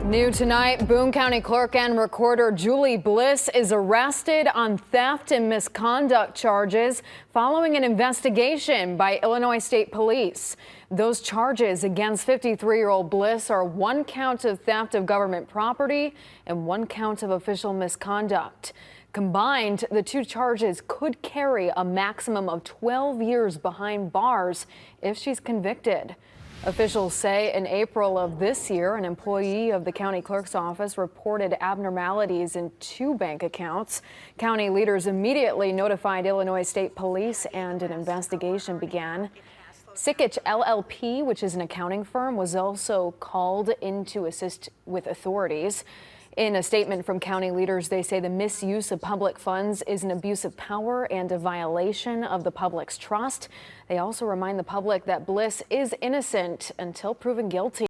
New tonight, Boone County Clerk and Recorder Julie Bliss is arrested on theft and misconduct charges following an investigation by Illinois State Police. Those charges against 53-year-old Bliss are 1 count of theft of government property and 1 count of official misconduct. Combined, the 2 charges could carry a maximum of 12 years behind bars if she's convicted. Officials say in April of this year, an employee of the county clerk's office reported abnormalities in 2 bank accounts. County leaders immediately notified Illinois State Police and an investigation began. Sikich LLP, which is an accounting firm, was also called in to assist with authorities. In a statement from county leaders, they say the misuse of public funds is an abuse of power and a violation of the public's trust. They also remind the public that Bliss is innocent until proven guilty.